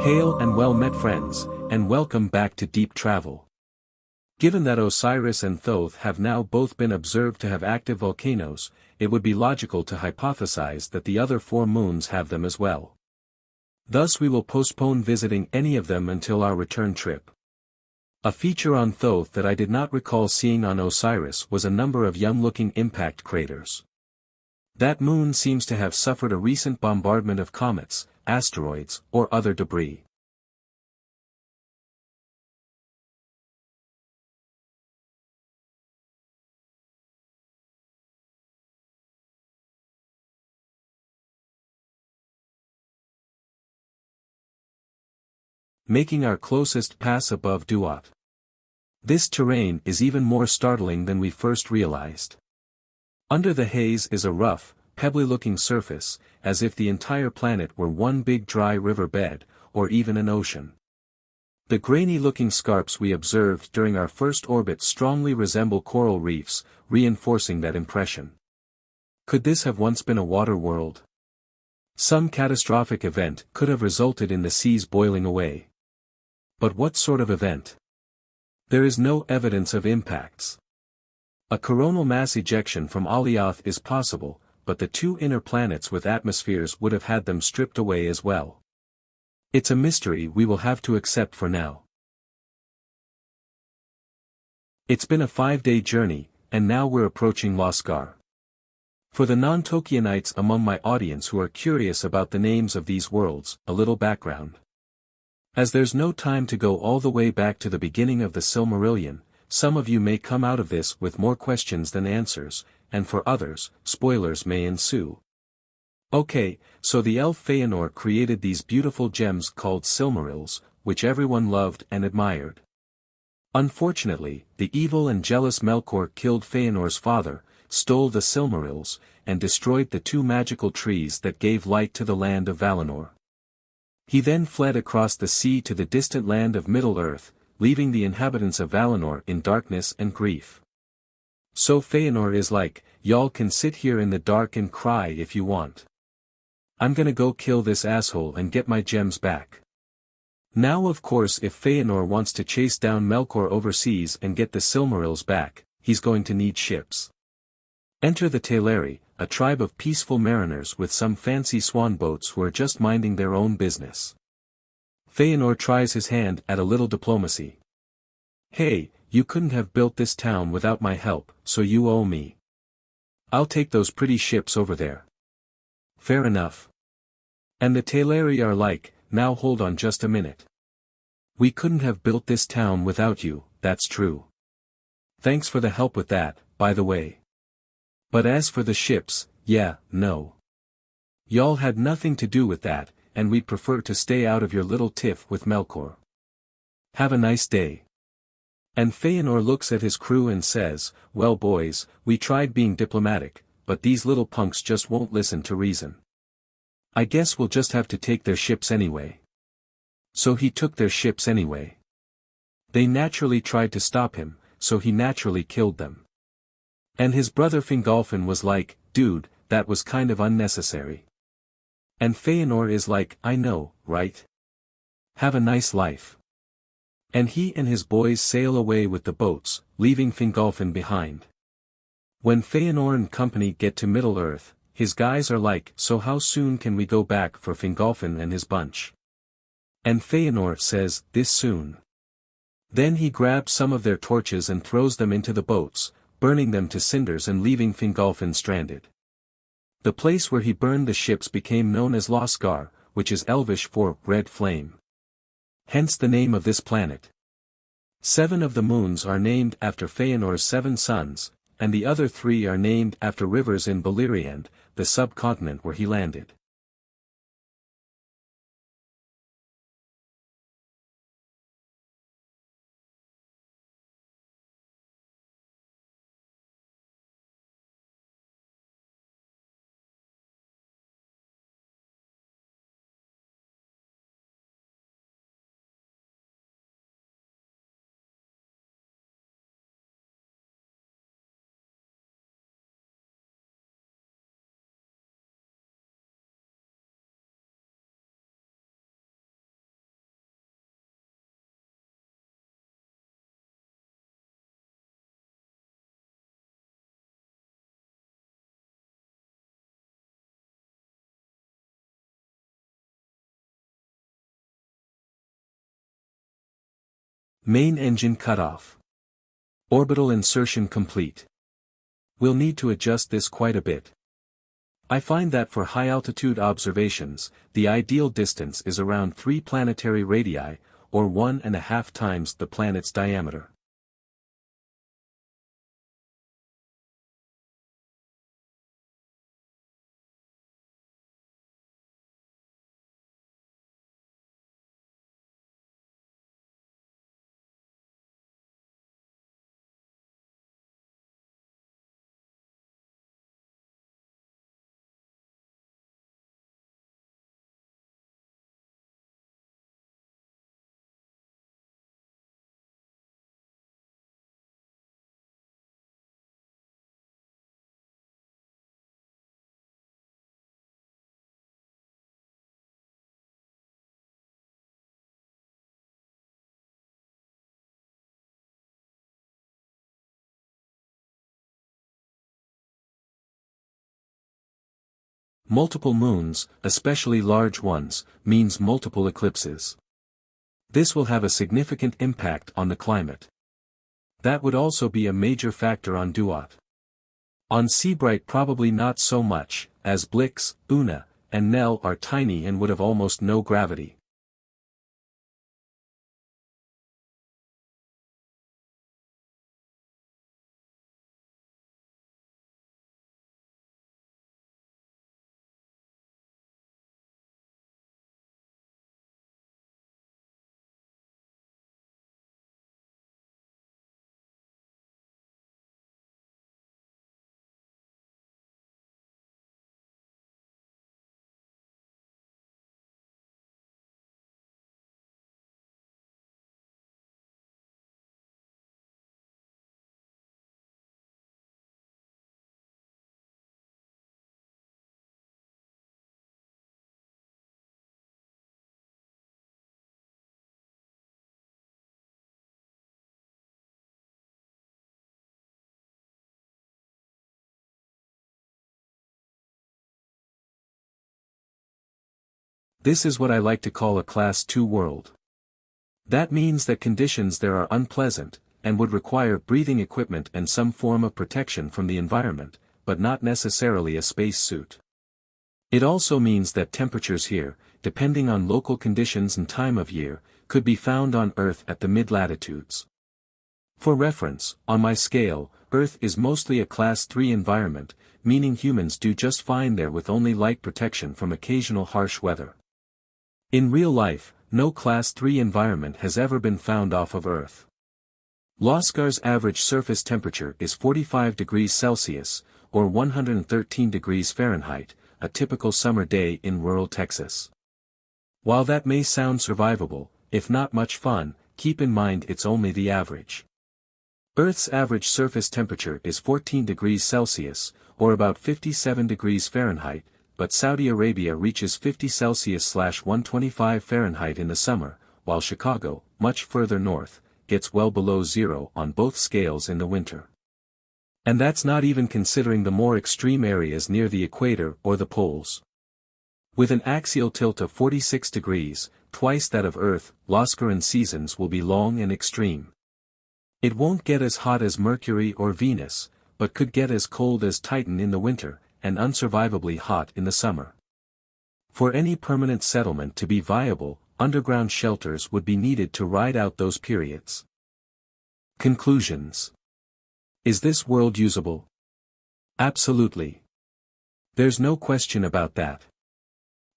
Hail and well met friends, and welcome back to Deep Travel. Given that Osiris and Thoth have now both been observed to have active volcanoes, it would be logical to hypothesize that the other 4 moons have them as well. Thus we will postpone visiting any of them until our return trip. A feature on Thoth that I did not recall seeing on Osiris was a number of young-looking impact craters. That moon seems to have suffered a recent bombardment of comets, asteroids, or other debris. Making our closest pass above Duat. This terrain is even more startling than we first realized. Under the haze is a rough, pebbly-looking surface, as if the entire planet were one big dry river bed, or even an ocean. The grainy-looking scarps we observed during our first orbit strongly resemble coral reefs, reinforcing that impression. Could this have once been a water world? Some catastrophic event could have resulted in the seas boiling away. But what sort of event? There is no evidence of impacts. A coronal mass ejection from Alioth is possible, but the 2 inner planets with atmospheres would have had them stripped away as well. It's a mystery we will have to accept for now. It's been a 5-day journey, and now we're approaching Losgar. For the non-Tolkienites among my audience who are curious about the names of these worlds, a little background. As there's no time to go all the way back to the beginning of the Silmarillion, some of you may come out of this with more questions than answers, and for others, spoilers may ensue. Okay, so the elf Feanor created these beautiful gems called Silmarils, which everyone loved and admired. Unfortunately, the evil and jealous Melkor killed Feanor's father, stole the Silmarils, and destroyed the 2 magical trees that gave light to the land of Valinor. He then fled across the sea to the distant land of Middle-earth, leaving the inhabitants of Valinor in darkness and grief. So Feanor is like, y'all can sit here in the dark and cry if you want. I'm gonna go kill this asshole and get my gems back. Now of course if Feanor wants to chase down Melkor overseas and get the Silmarils back, he's going to need ships. Enter the Teleri, a tribe of peaceful mariners with some fancy swan boats who are just minding their own business. Feanor tries his hand at a little diplomacy. Hey, you couldn't have built this town without my help, so you owe me. I'll take those pretty ships over there. Fair enough. And the Teleri are like, now hold on just a minute. We couldn't have built this town without you, that's true. Thanks for the help with that, by the way. But as for the ships, yeah, no. Y'all had nothing to do with that, and we'd prefer to stay out of your little tiff with Melkor. Have a nice day. And Feanor looks at his crew and says, well boys, we tried being diplomatic, but these little punks just won't listen to reason. I guess we'll just have to take their ships anyway. So he took their ships anyway. They naturally tried to stop him, so he naturally killed them. And his brother Fingolfin was like, dude, that was kind of unnecessary. And Feanor is like, I know, right? Have a nice life. And he and his boys sail away with the boats, leaving Fingolfin behind. When Feanor and company get to Middle-earth, his guys are like, so how soon can we go back for Fingolfin and his bunch? And Feanor says, this soon. Then he grabs some of their torches and throws them into the boats, burning them to cinders and leaving Fingolfin stranded. The place where he burned the ships became known as Losgar, which is Elvish for red flame. Hence the name of this planet. 7 of the moons are named after Feanor's 7 sons, and the other 3 are named after rivers in Beleriand, the subcontinent where he landed. Main engine cut off. Orbital insertion complete. We'll need to adjust this quite a bit. I find that for high-altitude observations, the ideal distance is around 3 planetary radii, or 1.5 times the planet's diameter. Multiple moons, especially large ones, means multiple eclipses. This will have a significant impact on the climate. That would also be a major factor on Duat. On Seabright probably not so much, as Blix, Una, and Nell are tiny and would have almost no gravity. This is what I like to call a Class 2 world. That means that conditions there are unpleasant, and would require breathing equipment and some form of protection from the environment, but not necessarily a space suit. It also means that temperatures here, depending on local conditions and time of year, could be found on Earth at the mid-latitudes. For reference, on my scale, Earth is mostly a Class 3 environment, meaning humans do just fine there with only light protection from occasional harsh weather. In real life, no Class 3 environment has ever been found off of Earth. Losgar's average surface temperature is 45 degrees Celsius, or 113 degrees Fahrenheit, a typical summer day in rural Texas. While that may sound survivable, if not much fun, keep in mind it's only the average. Earth's average surface temperature is 14 degrees Celsius, or about 57 degrees Fahrenheit, but Saudi Arabia reaches 50 Celsius/125 Fahrenheit in the summer, while Chicago, much further north, gets well below zero on both scales in the winter. And that's not even considering the more extreme areas near the equator or the poles. With an axial tilt of 46 degrees, twice that of Earth, Losgaran seasons will be long and extreme. It won't get as hot as Mercury or Venus, but could get as cold as Titan in the winter, and unsurvivably hot in the summer. For any permanent settlement to be viable, underground shelters would be needed to ride out those periods. Conclusions. Is this world usable? Absolutely. There's no question about that.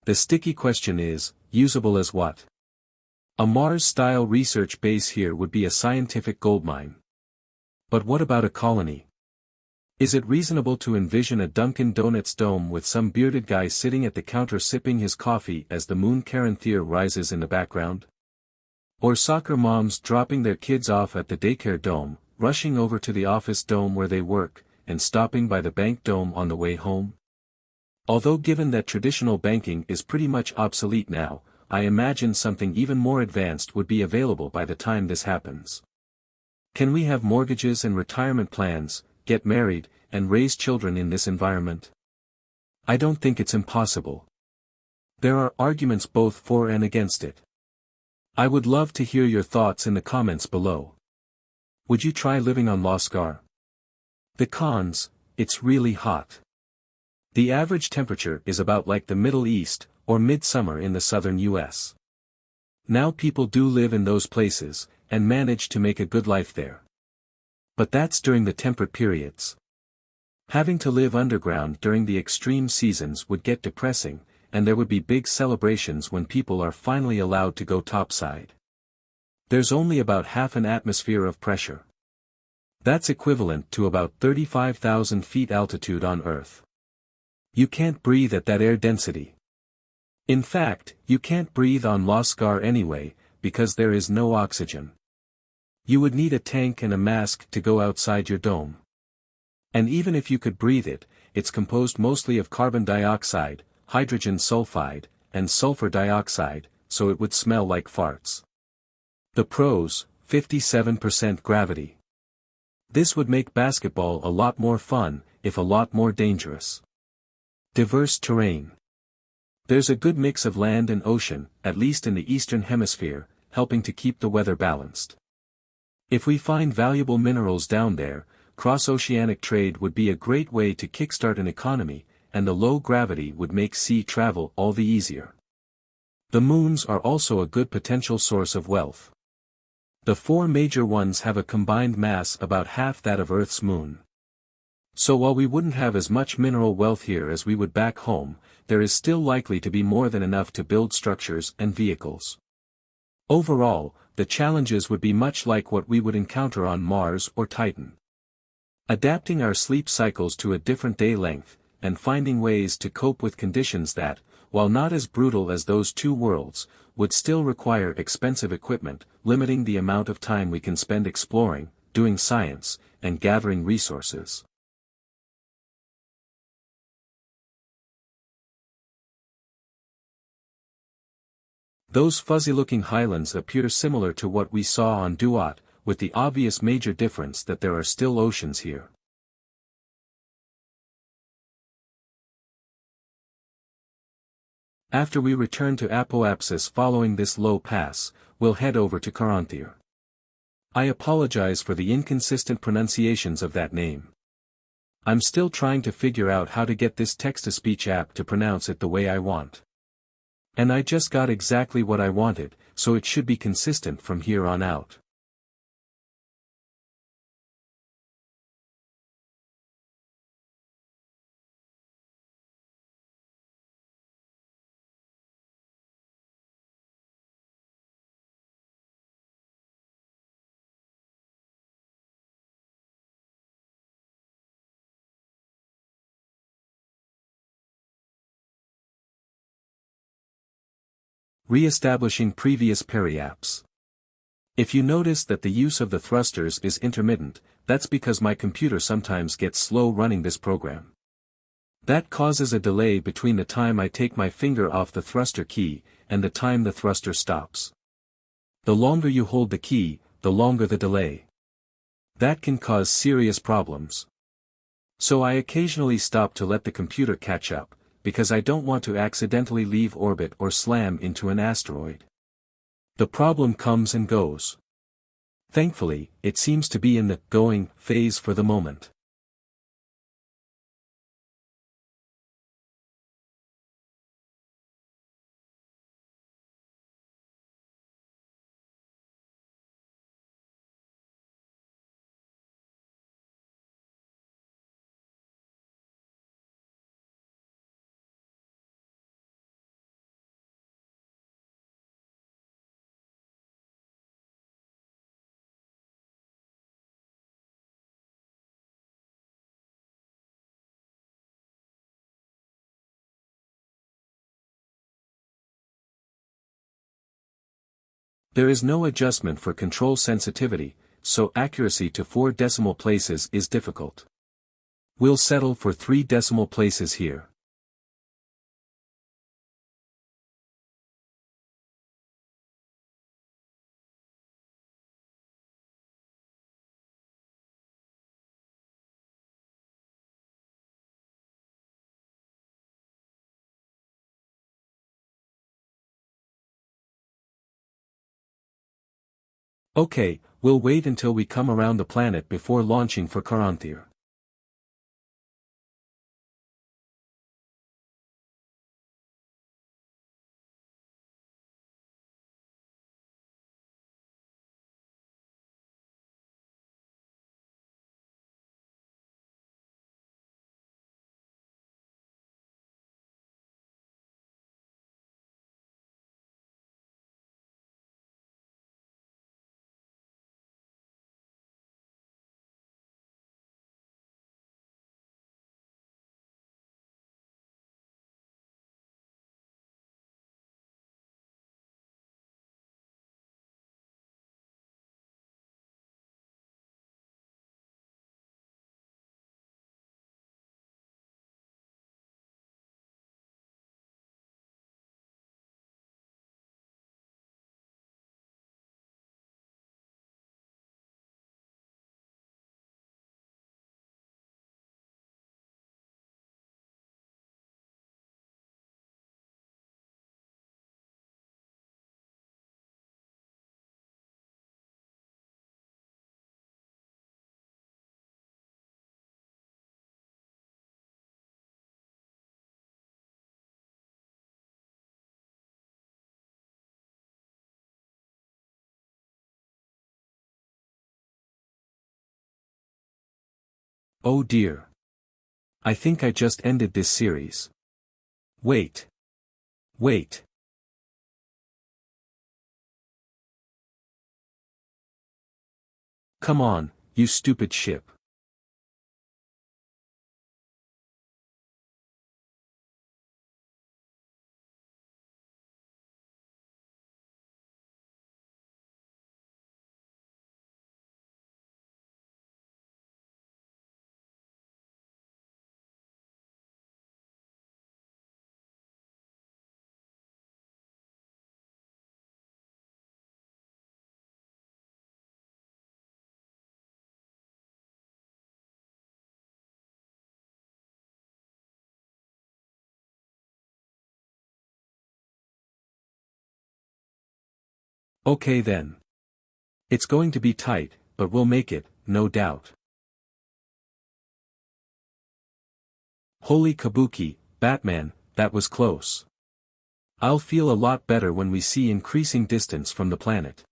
The sticky question is, usable as what? A Mars-style research base here would be a scientific goldmine. But what about a colony? Is it reasonable to envision a Dunkin' Donuts dome with some bearded guy sitting at the counter sipping his coffee as the moon Caranthier rises in the background? Or soccer moms dropping their kids off at the daycare dome, rushing over to the office dome where they work, and stopping by the bank dome on the way home? Although given that traditional banking is pretty much obsolete now, I imagine something even more advanced would be available by the time this happens. Can we have mortgages and retirement plans, get married, and raise children in this environment? I don't think it's impossible. There are arguments both for and against it. I would love to hear your thoughts in the comments below. Would you try living on Losgar? The cons: it's really hot. The average temperature is about like the Middle East, or midsummer in the southern US. Now people do live in those places, and manage to make a good life there. But that's during the temperate periods. Having to live underground during the extreme seasons would get depressing, and there would be big celebrations when people are finally allowed to go topside. There's only about half an atmosphere of pressure. That's equivalent to about 35,000 feet altitude on Earth. You can't breathe at that air density. In fact, you can't breathe on Losgar anyway, because there is no oxygen. You would need a tank and a mask to go outside your dome. And even if you could breathe it, it's composed mostly of carbon dioxide, hydrogen sulfide, and sulfur dioxide, so it would smell like farts. The pros: 57% gravity. This would make basketball a lot more fun, if a lot more dangerous. Diverse terrain. There's a good mix of land and ocean, at least in the eastern hemisphere, helping to keep the weather balanced. If we find valuable minerals down there, cross-oceanic trade would be a great way to kickstart an economy, and the low gravity would make sea travel all the easier. The moons are also a good potential source of wealth. The four major ones have a combined mass about half that of Earth's moon. So while we wouldn't have as much mineral wealth here as we would back home, there is still likely to be more than enough to build structures and vehicles. Overall, the challenges would be much like what we would encounter on Mars or Titan. Adapting our sleep cycles to a different day length, and finding ways to cope with conditions that, while not as brutal as those two worlds, would still require expensive equipment, limiting the amount of time we can spend exploring, doing science, and gathering resources. Those fuzzy-looking highlands appear similar to what we saw on Duat, with the obvious major difference that there are still oceans here. After we return to Apoapsis following this low pass, we'll head over to Caranthir. I apologize for the inconsistent pronunciations of that name. I'm still trying to figure out how to get this text-to-speech app to pronounce it the way I want. And I just got exactly what I wanted, so it should be consistent from here on out. Re-establishing previous periapps. If you notice that the use of the thrusters is intermittent, that's because my computer sometimes gets slow running this program. That causes a delay between the time I take my finger off the thruster key, and the time the thruster stops. The longer you hold the key, the longer the delay. That can cause serious problems. So I occasionally stop to let the computer catch up, because I don't want to accidentally leave orbit or slam into an asteroid. The problem comes and goes. Thankfully, it seems to be in the going phase for the moment. There is no adjustment for control sensitivity, so accuracy to 4 decimal places is difficult. We'll settle for 3 decimal places here. Okay, we'll wait until we come around the planet before launching for Caranthir. Oh dear. I think I just ended this series. Wait. Wait. Come on, you stupid ship. Okay then. It's going to be tight, but we'll make it, no doubt. Holy kabuki, Batman, that was close. I'll feel a lot better when we see increasing distance from the planet.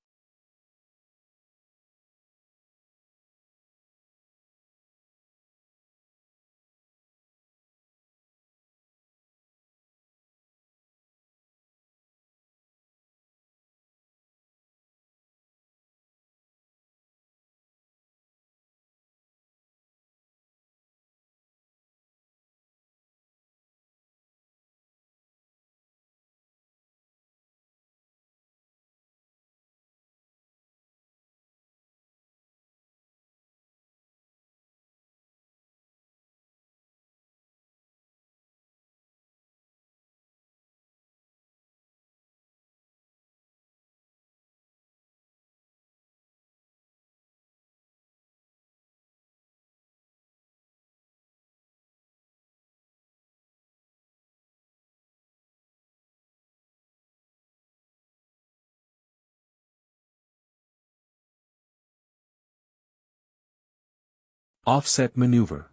Offset maneuver.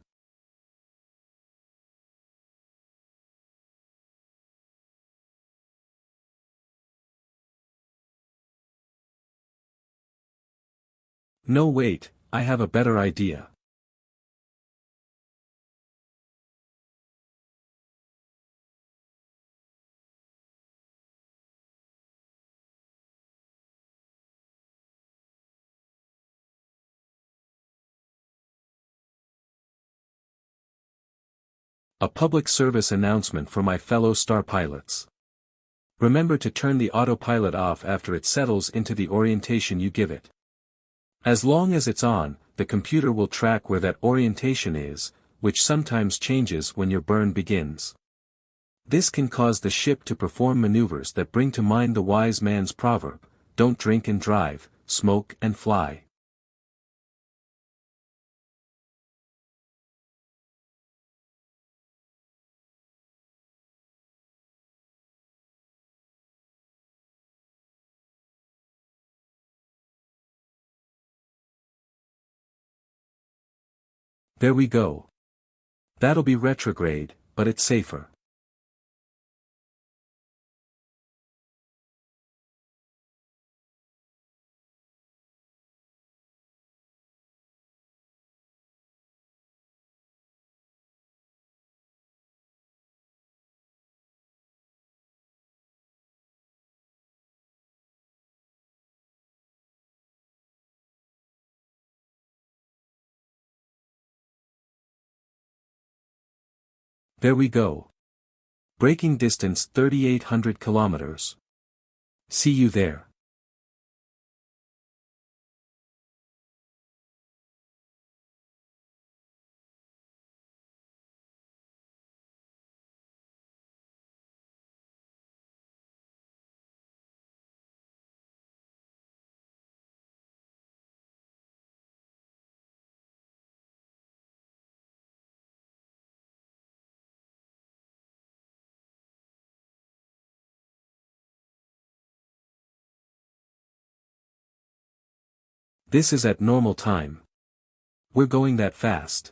No wait, I have a better idea. A public service announcement for my fellow star pilots. Remember to turn the autopilot off after it settles into the orientation you give it. As long as it's on, the computer will track where that orientation is, which sometimes changes when your burn begins. This can cause the ship to perform maneuvers that bring to mind the wise man's proverb, don't drink and drive, smoke and fly. There we go. That'll be retrograde, but it's safer. There we go. Braking distance 3,800 kilometers. See you there. This is at normal time. We're going that fast.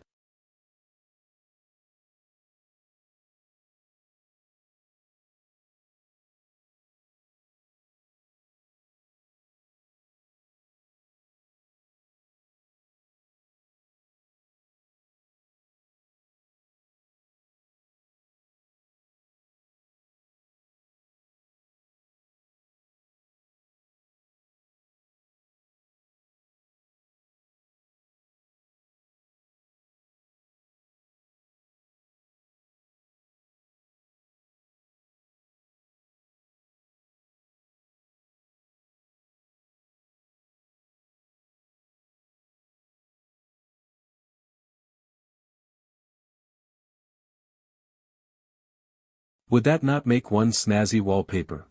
Would that not make one snazzy wallpaper?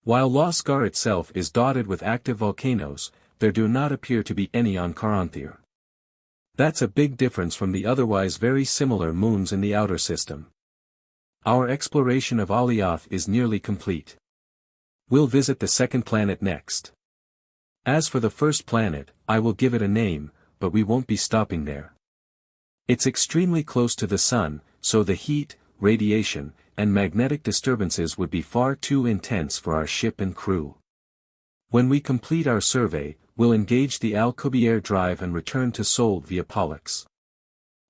While Losgar itself is dotted with active volcanoes, there do not appear to be any on Caranthir. That's a big difference from the otherwise very similar moons in the outer system. Our exploration of Alioth is nearly complete. We'll visit the second planet next. As for the first planet, I will give it a name, but we won't be stopping there. It's extremely close to the Sun, so the heat, radiation, and magnetic disturbances would be far too intense for our ship and crew. When we complete our survey, we'll engage the Alcubierre drive and return to Sol via Pollux.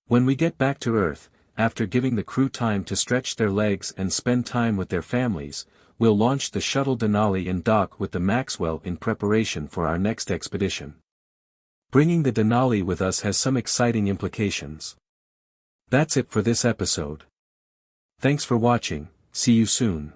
When we get back to Earth, after giving the crew time to stretch their legs and spend time with their families, we'll launch the shuttle Denali and dock with the Maxwell in preparation for our next expedition. Bringing the Denali with us has some exciting implications. That's it for this episode. Thanks for watching, see you soon.